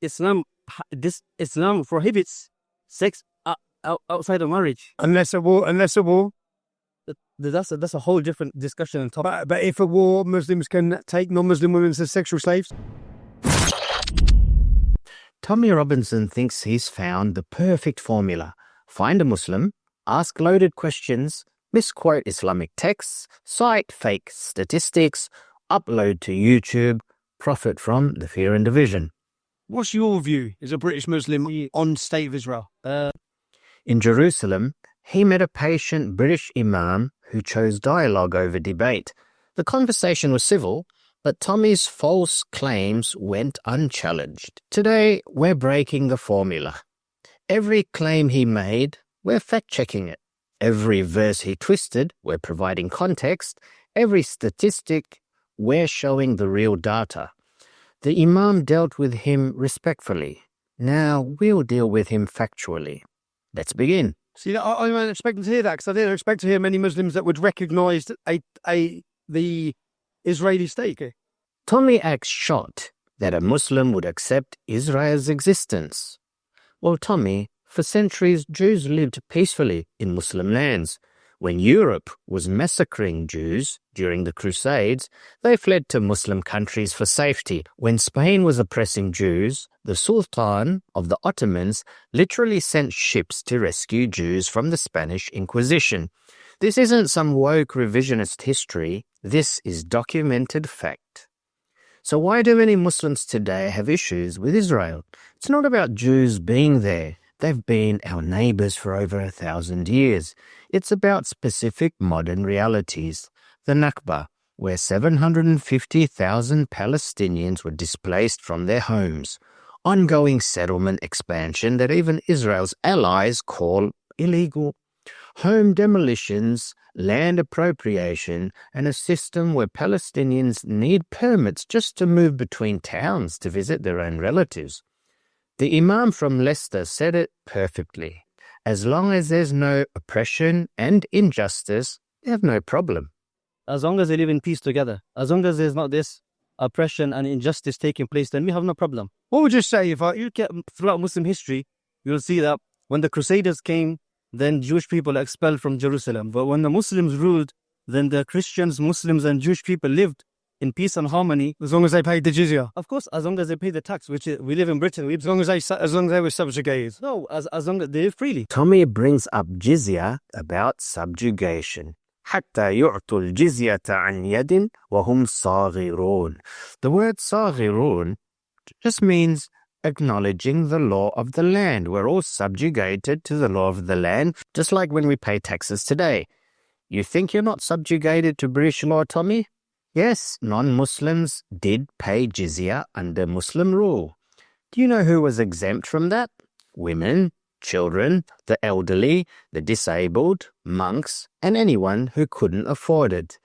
Islam prohibits sex outside of marriage. Unless a war. That's a whole different discussion and topic. But if a war, Muslims can take non-Muslim women as sexual slaves. Tommy Robinson thinks he's found the perfect formula. Find a Muslim, ask loaded questions, misquote Islamic texts, cite fake statistics, upload to YouTube, profit from the fear and division. What's your view as a British Muslim on State of Israel? In Jerusalem, he met a patient British imam who chose dialogue over debate. The conversation was civil, but Tommy's false claims went unchallenged. Today, we're breaking the formula. Every claim he made, we're fact-checking it. Every verse he twisted, we're providing context. Every statistic, we're showing the real data. The imam dealt with him respectfully. Now we'll deal with him factually. Let's begin. See, I wasn't expecting to hear that, because I didn't expect to hear many Muslims that would recognise the Israeli state. Tommy acts shocked that a Muslim would accept Israel's existence. Well, Tommy, for centuries Jews lived peacefully in Muslim lands. When Europe was massacring Jews during the Crusades, they fled to Muslim countries for safety. When Spain was oppressing Jews, the Sultan of the Ottomans literally sent ships to rescue Jews from the Spanish Inquisition. This isn't some woke revisionist history. This is documented fact. So why do many Muslims today have issues with Israel? It's not about Jews being there. They've been our neighbors for over 1,000 years. It's about specific modern realities. The Nakba, where 750,000 Palestinians were displaced from their homes. Ongoing settlement expansion that even Israel's allies call illegal. Home demolitions, land appropriation, and a system where Palestinians need permits just to move between towns to visit their own relatives. The Imam from Leicester said it perfectly. As long as there's no oppression and injustice, they have no problem. As long as they live in peace together, as long as there's not this oppression and injustice taking place, then we have no problem. What would you say if you get throughout Muslim history, you'll see that when the Crusaders came, then Jewish people are expelled from Jerusalem. But when the Muslims ruled, then the Christians, Muslims, and Jewish people lived in peace and harmony, as long as they paid the jizya? Of course, as long as they pay the tax, which we live in Britain. As long as they were subjugated? No, as long as they live freely. Tommy brings up jizya about subjugation. حتى يعطوا الجزية عن يد وهم صاغرون. The word صاغرون just means acknowledging the law of the land. We're all subjugated to the law of the land, just like when we pay taxes today. You think you're not subjugated to British law, Tommy? Yes, non-Muslims did pay jizya under Muslim rule. Do you know who was exempt from that? Women, children, the elderly, the disabled, monks, and anyone who couldn't afford it.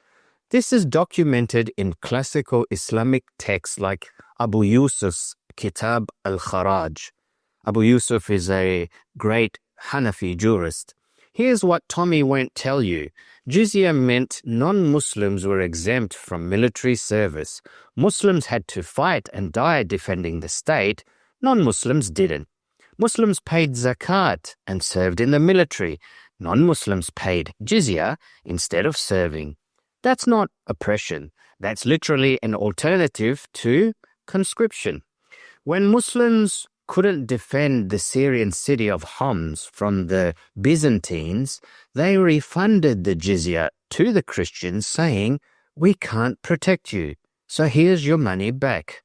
This is documented in classical Islamic texts like Abu Yusuf's Kitab al-Kharaj. Abu Yusuf is a great Hanafi jurist. Here's what Tommy won't tell you. Jizya meant non-Muslims were exempt from military service. Muslims had to fight and die defending the state. Non-Muslims didn't. Muslims paid zakat and served in the military. Non-Muslims paid jizya instead of serving. That's not oppression. That's literally an alternative to conscription. When Muslims couldn't defend the Syrian city of Homs from the Byzantines, they refunded the jizya to the Christians, saying, "We can't protect you, so here's your money back."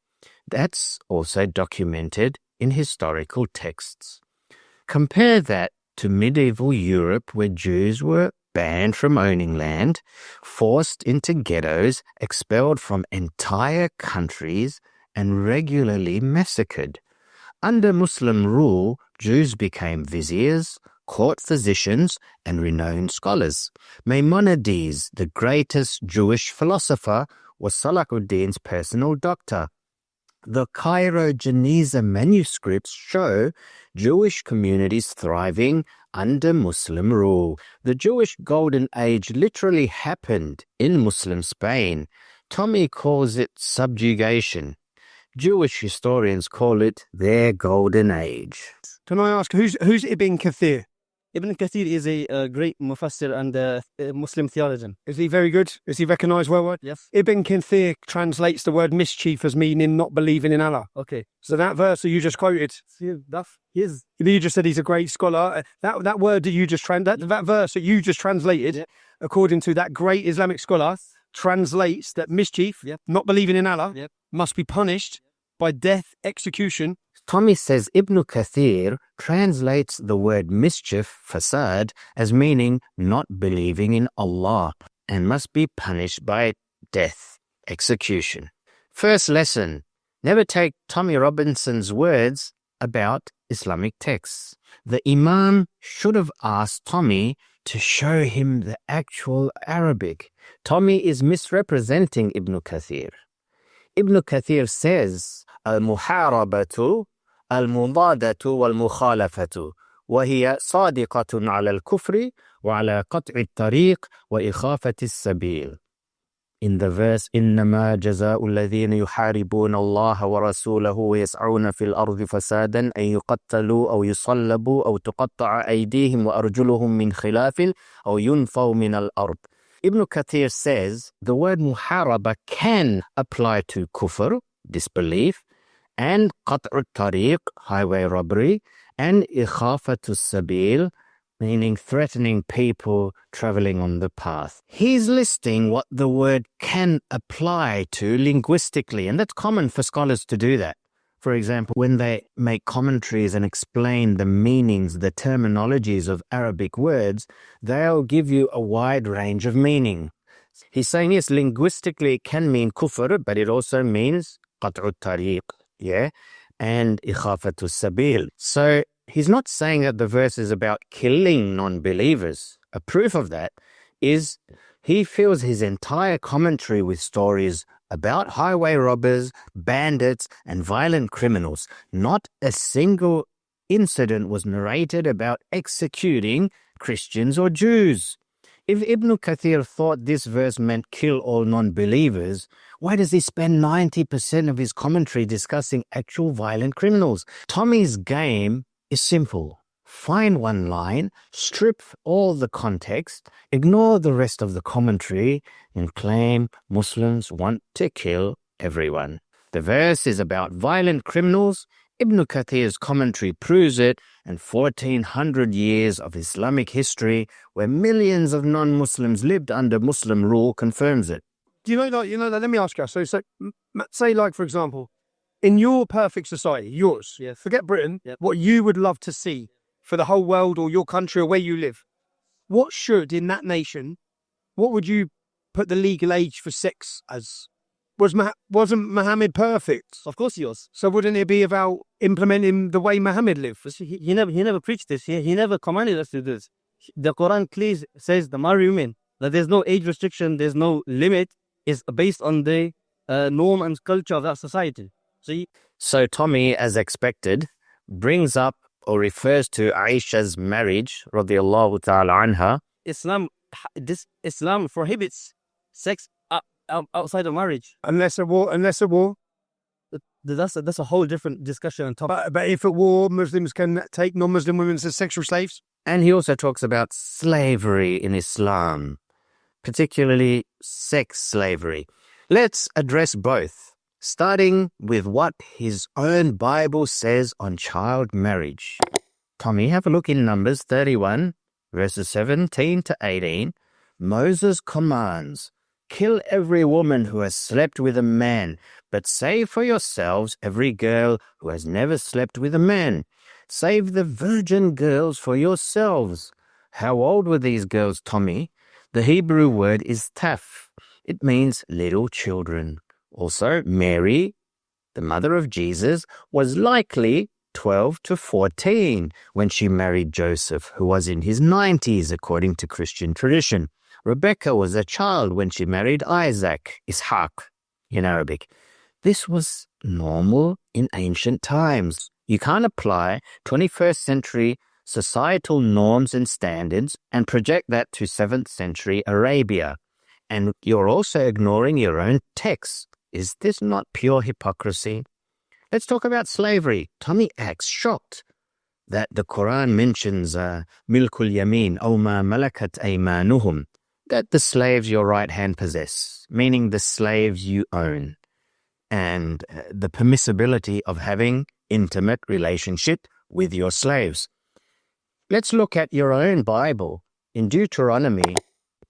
That's also documented in historical texts. Compare that to medieval Europe, where Jews were banned from owning land, forced into ghettos, expelled from entire countries, and regularly massacred. Under Muslim rule, Jews became viziers, court physicians, and renowned scholars. Maimonides, the greatest Jewish philosopher, was Salahuddin's personal doctor. The Cairo Geniza manuscripts show Jewish communities thriving under Muslim rule. The Jewish Golden Age literally happened in Muslim Spain. Tommy calls it subjugation. Jewish historians call it their golden age. Can I ask, who's Ibn Kathir? Ibn Kathir is a great mufassir and a Muslim theologian. Is he very good? Is he recognised worldwide? Yes. Ibn Kathir translates the word mischief as meaning not believing in Allah. Okay. So that verse that you just quoted, You you just said he's a great scholar. That word that you just that verse that you just translated, according to that great Islamic scholar, translates that mischief, not believing in Allah, must be punished by death, execution. Tommy says Ibn Kathir translates the word mischief, fasad, as meaning not believing in Allah and must be punished by death, execution. First lesson, never take Tommy Robinson's words about Islamic texts. The imam should have asked Tommy to show him the actual Arabic. Tommy is misrepresenting Ibn Kathir. Ibn Kathir says, المحاربة المضادة والمخالفة وهي صادقة على الكفر وعلى قطع الطريق وإخافة السبيل. In the verse, إنما جزاء الذين يحاربون الله ورسوله ويسعون في الأرض فسادا أن يقتلوا أو يصلبوا أو تقطع أيديهم وأرجلهم من خلاف أو ينفوا من الأرض. Ibn Kathir says the word muharaba can apply to kufr, disbelief, and qat'u tariq, highway robbery, and ikhafatu sabil, meaning threatening people traveling on the path. He's listing what the word can apply to linguistically, and that's common for scholars to do that. For example, when they make commentaries and explain the meanings, the terminologies of Arabic words, they'll give you a wide range of meaning. He's saying, yes, linguistically it can mean kufr, but it also means qat'u tariq, and ikhafatu sabil. So he's not saying that the verse is about killing non-believers. A proof of that is he fills his entire commentary with stories about highway robbers, bandits, and violent criminals. Not a single incident was narrated about executing Christians or Jews. If Ibn Kathir thought this verse meant kill all non-believers, why does he spend 90% of his commentary discussing actual violent criminals? Tommy's game is simple. Find one line, strip all the context, ignore the rest of the commentary, and claim Muslims want to kill everyone. The verse is about violent criminals. Ibn Kathir's commentary proves it, and 1400 years of Islamic history where millions of non-Muslims lived under Muslim rule confirms it. Let me ask you. So say, like, for example, in your perfect society, yours, forget Britain, what you would love to see for the whole world or your country or where you live, what should, in that nation, what would you put the legal age for sex as? Wasn't Muhammad perfect? Of course he was. So wouldn't it be about implementing the way Muhammad lived? He never preached this. He never commanded us to do this. The Quran clearly says the marry women, that there's no age restriction, there's no limit. It's based on the norm and culture of that society. So Tommy, as expected, brings up or refers to Aishah's marriage, radiyallahu ta'ala anha. Islam prohibits sex outside of marriage. Unless a war. That's a whole different discussion and topic. But if at war, Muslims can take non-Muslim women as sexual slaves? And he also talks about slavery in Islam, particularly sex slavery. Let's address both, starting with what his own Bible says on child marriage. Tommy, have a look in Numbers 31, verses 17 to 18. Moses commands, kill every woman who has slept with a man, but save for yourselves every girl who has never slept with a man. Save the virgin girls for yourselves. How old were these girls, Tommy? The Hebrew word is taf. It means little children. Also, Mary, the mother of Jesus, was likely 12 to 14 when she married Joseph, who was in his 90s according to Christian tradition. Rebecca was a child when she married Isaac, Ishaq in Arabic. This was normal in ancient times. You can't apply 21st century societal norms and standards and project that to 7th century Arabia. And you're also ignoring your own text. Is this not pure hypocrisy? Let's talk about slavery. Tommy acts shocked that the Quran mentions milkul yamin aw ma malakat aymanuhum, that the slaves your right hand possess, meaning the slaves you own, and the permissibility of having intimate relationship with your slaves. Let's look at your own Bible. In Deuteronomy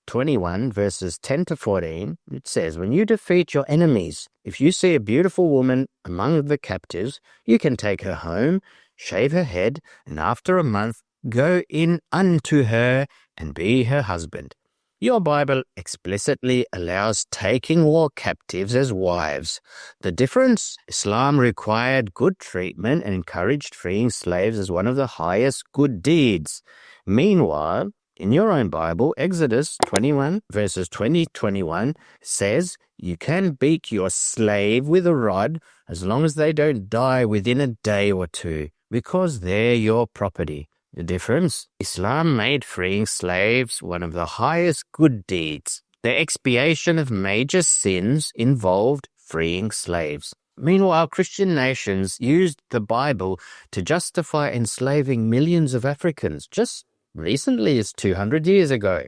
21 verses 10 to 14, it says, when you defeat your enemies, if you see a beautiful woman among the captives, you can take her home, shave her head, and after a month go in unto her and be her husband. Your Bible explicitly allows taking war captives as wives. The difference? Islam required good treatment and encouraged freeing slaves as one of the highest good deeds. Meanwhile, in your own Bible, Exodus 21 verses 20-21 says you can beat your slave with a rod as long as they don't die within a day or two, because they're your property. The difference? Islam made freeing slaves one of the highest good deeds. The expiation of major sins involved freeing slaves. Meanwhile, Christian nations used the Bible to justify enslaving millions of Africans just recently as 200 years ago.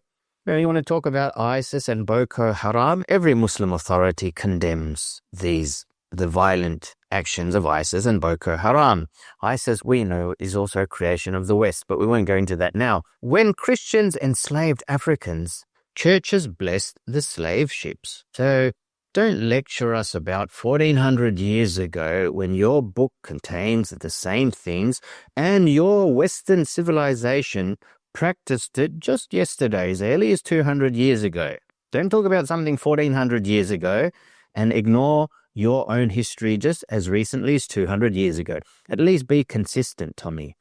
Now, you want to talk about ISIS and Boko Haram? Every Muslim authority condemns the violent actions of ISIS and Boko Haram. ISIS, we know, is also a creation of the West, but we won't go into that now. When Christians enslaved Africans, churches blessed the slave ships. So don't lecture us about 1400 years ago when your book contains the same things and your Western civilization practiced it just yesterday, as early as 200 years ago. Don't talk about something 1400 years ago and ignore your own history just as recently as 200 years ago. At least be consistent, Tommy.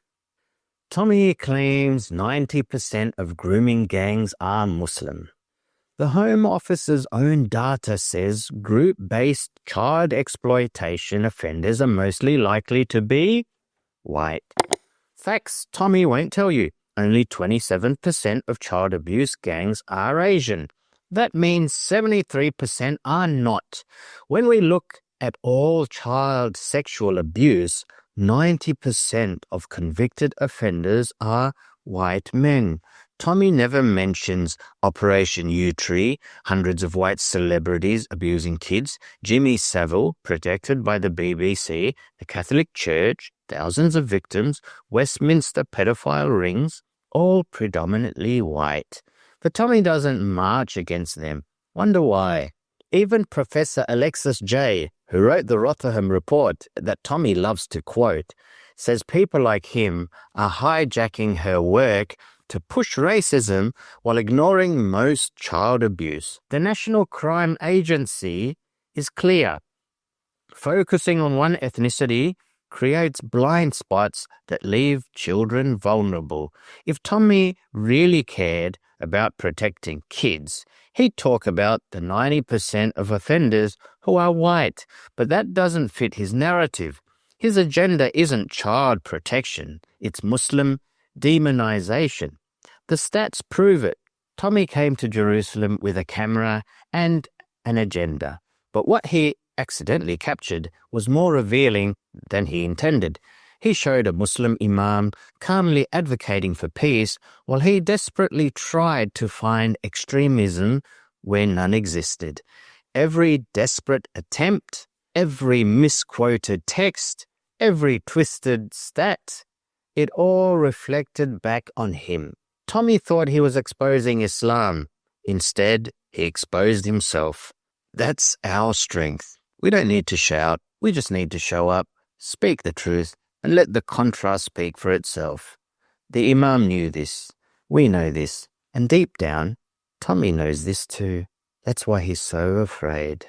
Tommy claims 90% of grooming gangs are Muslim. The Home Office's own data says group-based child exploitation offenders are mostly likely to be white. Facts Tommy won't tell you. Only 27% of child abuse gangs are Asian. That means 73% are not. When we look at all child sexual abuse, 90% of convicted offenders are white men. Tommy never mentions Operation U-Tree, hundreds of white celebrities abusing kids, Jimmy Savile, protected by the BBC, the Catholic Church, thousands of victims, Westminster pedophile rings, all predominantly white. But Tommy doesn't march against them. Wonder why? Even Professor Alexis J., who wrote the Rotherham Report that Tommy loves to quote, says people like him are hijacking her work to push racism while ignoring most child abuse. The National Crime Agency is clear. Focusing on one ethnicity creates blind spots that leave children vulnerable. If Tommy really cared about protecting kids, he'd talk about the 90% of offenders who are white, but that doesn't fit his narrative. His agenda isn't child protection, it's Muslim demonization. The stats prove it. Tommy came to Jerusalem with a camera and an agenda, but what he accidentally captured was more revealing than he intended. He showed a Muslim imam calmly advocating for peace while he desperately tried to find extremism where none existed. Every desperate attempt, every misquoted text, every twisted stat, it all reflected back on him. Tommy thought he was exposing Islam. Instead, he exposed himself. That's our strength. We don't need to shout. We just need to show up, speak the truth, and let the contrast speak for itself. The imam knew this. We know this. And deep down, Tommy knows this too. That's why he's so afraid.